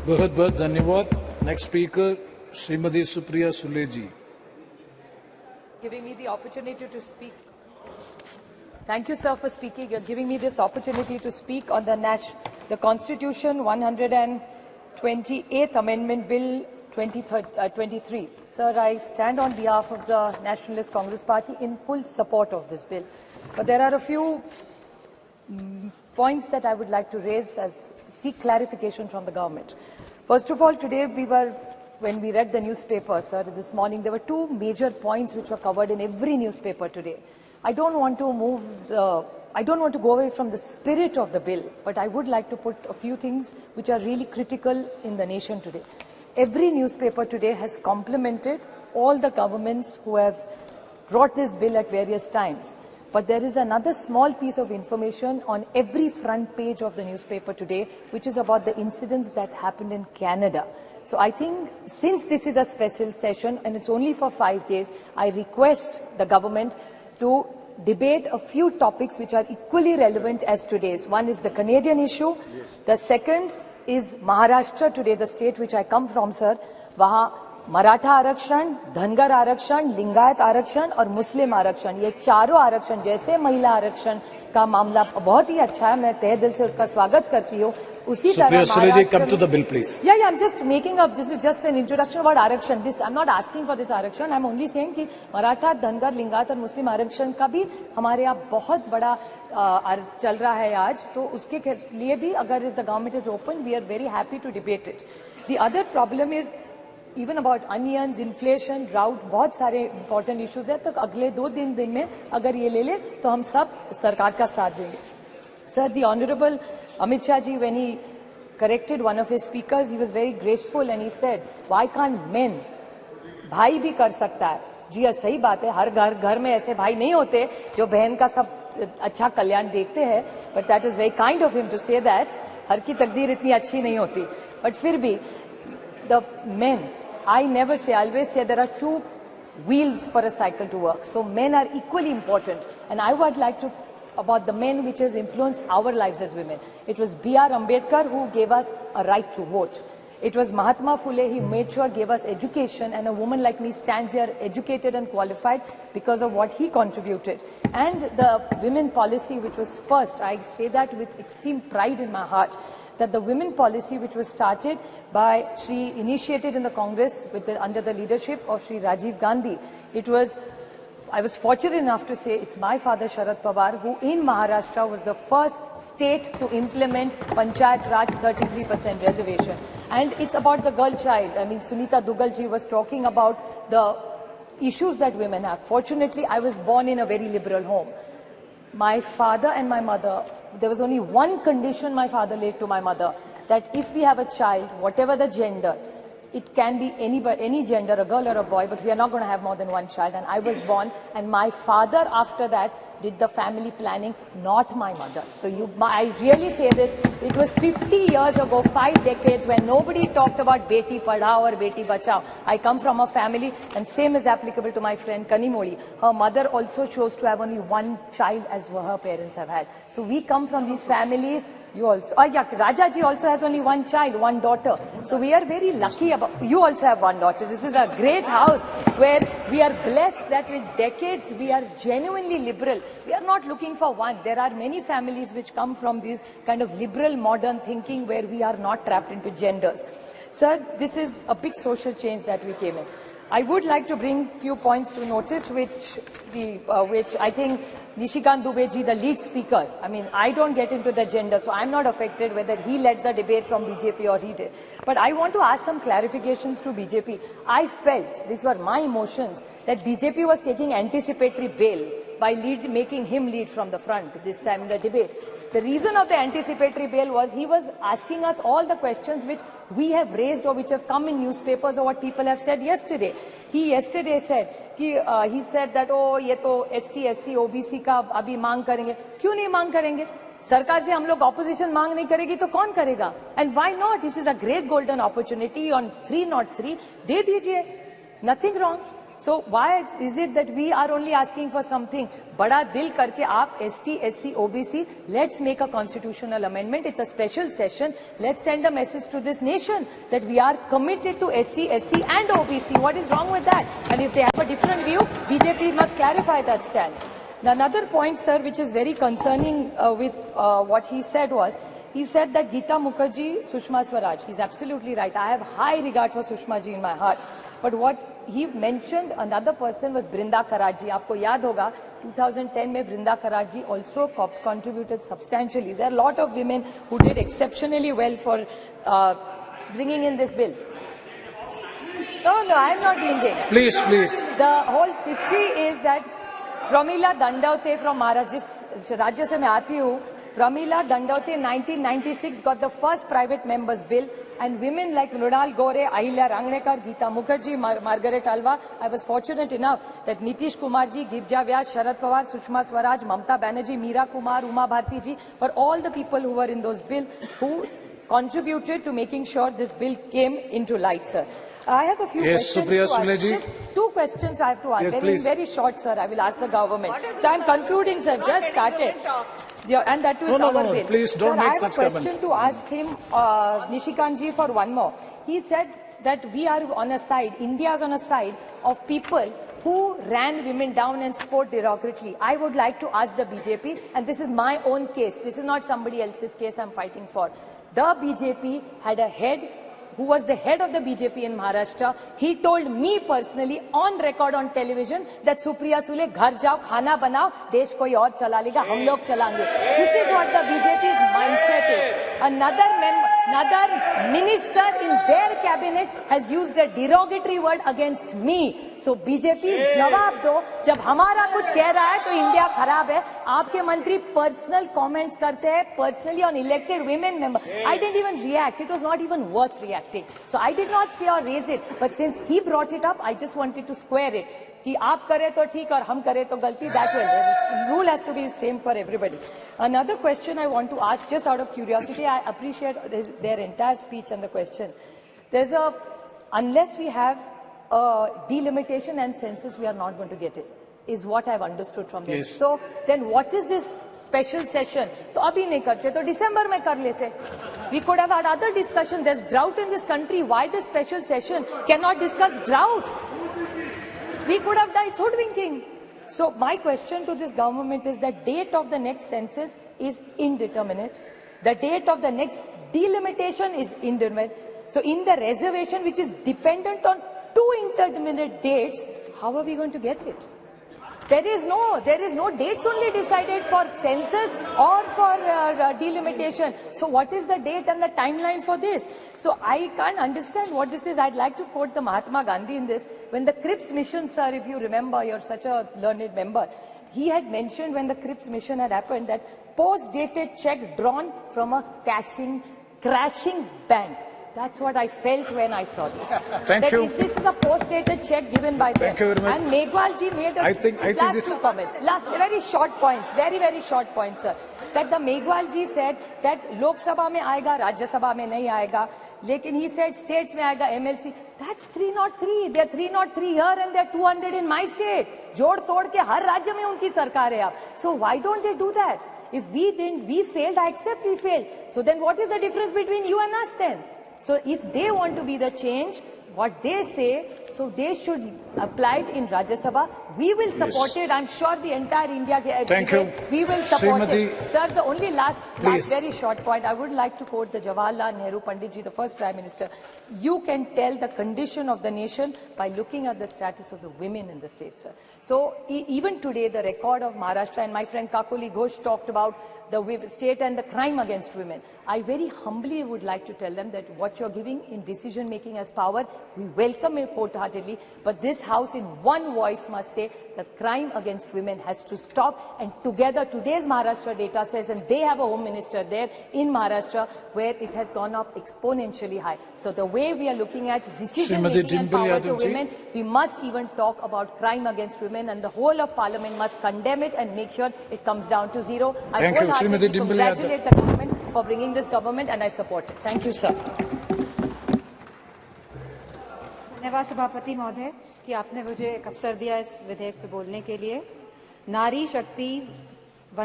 बहुत बहुत धन्यवाद. Next speaker, Srimati Supriya Sule ji. Giving me the opportunity to speak. Thank you, sir, for speaking. You're giving me this opportunity to speak on the Constitution 128th Amendment Bill 23. Sir, I stand on behalf of the Nationalist Congress Party in full support of this bill. But there are a few points that I would like to raise as seek clarification from the government. First of all, today when we read the newspaper, sir, this morning, there were two major points which were covered in every newspaper today. I don't want to go away from the spirit of the bill, but I would like to put a few things which are really critical in the nation today. Every newspaper today has complimented all the governments who have brought this bill at various times. But there is another small piece of information on every front page of the newspaper today, which is about the incidents that happened in Canada. So I think since this is a special session and it's only for 5 days, I request the government to debate a few topics which are equally relevant as today's. One is the Canadian issue. Yes. The second is Maharashtra today, the state which I come from, sir. Waha Maratha आरक्षण, धनगर आरक्षण, लिंगायत आरक्षण और मुस्लिम आरक्षण, ये चारों आरक्षण जैसे महिला आरक्षण का मामला बहुत ही अच्छा है, मैं तहे दिल से उसका स्वागत करती हूँ. उसी तरह come to the bill, please. Yeah, I'm just making up. This is just an introduction about आरक्षण. I'm not asking for this आरक्षण. I'm only saying कि मराठा, धनगर, लिंगायत और मुस्लिम आरक्षण का भी हमारे यहाँ बहुत बड़ा चल रहा है आज. तो उसके लिए भी अगर the government is open, we are very happy to debate it. The other problem is even about onions, inflation, drought, बहुत सारे important issues हैं. तो अगले 2 दिन में अगर ये ले ले तो हम सब सरकार का साथ देंगे. Sir, the Honorable Amit Shah ji, when he corrected one of his speakers, he was very graceful and he said, "Why can't men?" भाई भी कर सकता है. जी सही बात है. हर घर में ऐसे भाई नहीं होते जो बहन का सब अच्छा कल्याण देखते हैं. But that is very kind of him to say that. हर की तकदीर इतनी अच्छी नहीं होती. But फिर भी the men, I never say, I always say there are 2 wheels for a cycle to work. So men are equally important. And I would like to, about the men which has influenced our lives as women. It was B.R. Ambedkar who gave us a right to vote. It was Mahatma Phule, he made sure gave us education, and a woman like me stands here educated and qualified because of what he contributed. And the women policy which was first, I say that with extreme pride in my heart, that the women policy which was started by initiated in the Congress under the leadership of Shri Rajiv Gandhi. I was fortunate enough to say it's my father Sharad Pawar who in Maharashtra was the first state to implement Panchayat Raj 33% reservation. And it's about the girl child. I mean, Sunita Dugalji was talking about the issues that women have. Fortunately, I was born in a very liberal home. My father and my mother, there was only one condition my father laid to my mother, that if we have a child, whatever the gender, it can be any gender, a girl or a boy, but we are not going to have more than one child. And I was born, and my father after that did the family planning, not my mother. So I really say this, it was 50 years ago, 5 decades, when nobody talked about Beti Padhao or Beti Bachao. I come from a family, and same is applicable to my friend Kanimoli. Her mother also chose to have only one child as her parents have had. So we come from these families. You also, Rajaji also has only one child, one daughter. So we are very lucky you also have one daughter. This is a great house where we are blessed that with decades we are genuinely liberal. We are not looking for one. There are many families which come from this kind of liberal modern thinking where we are not trapped into genders. Sir, this is a big social change that we came in. I would like to bring few points to notice which I think Nishikant Dubey ji, the lead speaker, I mean, I don't get into the gender, so I'm not affected whether he led the debate from BJP or he did. But I want to ask some clarifications to BJP. I felt, these were my emotions, that BJP was taking anticipatory bail by making him lead from the front this time in the debate. The reason of the anticipatory bail was he was asking us all the questions which we have raised or which have come in newspapers or what people have said yesterday. He yesterday said, he said that, oh, ये तो ST, SC, OBC का अभी मांग करेंगे. क्यों नहीं मांग करेंगे? सरकार से हम लोग opposition मांग नहीं करेगी तो कौन करेगा? And why not? This is a great golden opportunity on 303. दे दीजिए. Nothing wrong. So why is it that we are only asking for something? Bada dil karke aap ST, SC, OBC, let's make a constitutional amendment. It's a special session. Let's send a message to this nation that we are committed to ST, SC and OBC. What is wrong with that? And if they have a different view, BJP must clarify that stand. Another point, sir, which is very concerning with what he said was, he said that Geeta Mukherjee, Sushma Swaraj. He's absolutely right. I have high regard for Sushma ji in my heart. But what he mentioned, another person was Brinda Karaj ji. Aapko yaad hoga, 2010 mein Brinda Karaj ji also contributed substantially. There are a lot of women who did exceptionally well for bringing in this bill. No, I'm not yielding. Please, please. The whole history is that Pramila Dandavate from Maharashtra, Rajya se main aati hu, Pramila Dandavate in 1996 got the first private members bill, and women like Mrunal Gore, Ahilya Rangnekar, Geeta Mukherjee, Margaret Alva. I was fortunate enough that Nitish Kumar ji, Girja Vyas, Sharad Pawar, Sushma Swaraj, Mamta Banerjee, Meera Kumar, Uma Bharti ji, were all the people who were in those bills who contributed to making sure this bill came into light, sir. I have a few questions Supriya to ask. Sule ji. Just 2 questions I have to ask. Yes, very short, sir. I will ask the government. So I'm concluding, sir. Just started. And that too is our bill. Please don't make such comments. I have a question to ask him, Nishikant ji, for one more. He said that we are on a side, India is on a side of people who ran women down and spoke derogatorily. I would like to ask the BJP, and this is my own case. This is not somebody else's case I'm fighting for. The BJP had a head who was the head of the BJP in Maharashtra. He told me personally on record on television that Supriya Sule, ghar jao, khana banao, desh koi aur chala lega, hum log chalange. This is what the BJP's mindset is. Another minister in their cabinet has used a derogatory word against me. So BJP जवाब दो, जब हमारा कुछ कह रहा है तो India खराब है. आपके मंत्री पर्सनल कमेंट्स करते हैं personally on elected women member. I didn't even react. It was not even worth reacting. So I did not say or raise it. But since he brought it up, I just wanted to square it. कि आप करे तो ठीक और हम करे तो गलती. That way, the rule has to be the same for everybody. Another question I want to ask, just out of curiosity, I appreciate their entire speech and the questions. Unless we have delimitation and census, we are not going to get it, is what I've understood from them. Yes. So then what is this special session? तो अभी नहीं करते तो December में कर लेते. We could have had other discussions. There's drought in this country. Why this special session? Cannot discuss drought. We could have done hoodwinking. So my question to this government is that date of the next census is indeterminate. The date of the next delimitation is indeterminate. So in the reservation, which is dependent on 2 indeterminate dates, how are we going to get it? There is no dates only decided for census or for delimitation. So what is the date and the timeline for this? So I can't understand what this is. I'd like to quote the Mahatma Gandhi in this. When the Cripps mission, sir, if you remember, you're such a learned member, he had mentioned when the Cripps mission had happened that post-dated check drawn from a crashing bank. That's what I felt when I saw this. Thank you. This is a post-dated check given by them. Thank you very much. And Megwal ji made last 2 comments. Very short points, very short points, sir. That the Megwal ji said that Lok Sabha mein aayega, Rajya Sabha mein nahi aayega. Lekin he said states mein aayega, MLC. That's 303. They're 303 here and they're 200 in my state. Jod tod ke har rajya mein unki sarkar hai ab. So why don't they do that? If we failed, I accept we failed. So then what is the difference between you and us then? So if they want to be the change, what they say, so they should apply it in Rajya Sabha. We will support it. I'm sure the entire India Thank you. We will support Srimati, it. Sir, the only last very short point, I would like to quote the Jawaharlal Nehru Pandit ji, the first Prime Minister. You can tell the condition of the nation by looking at the status of the women in the state, sir. So even today, the record of Maharashtra, and my friend Kakuli Ghosh talked about the state and the crime against women. I very humbly would like to tell them that what you're giving in decision making as power, we welcome it wholeheartedly, but this House in one voice must say that crime against women has to stop, and together today's Maharashtra data says, and they have a home minister there in Maharashtra where it has gone up exponentially high. So the way we are looking at decision making and power to women, we must even talk about crime against women, and the whole of Parliament must condemn it and make sure it comes down to zero. I wholeheartedly congratulate the government for bringing this government, and I support it. Thank you, sir. धन्यवाद सभापति महोदय कि आपने मुझे एक अवसर दिया इस विधेयक पे बोलने के लिए। नारी शक्ति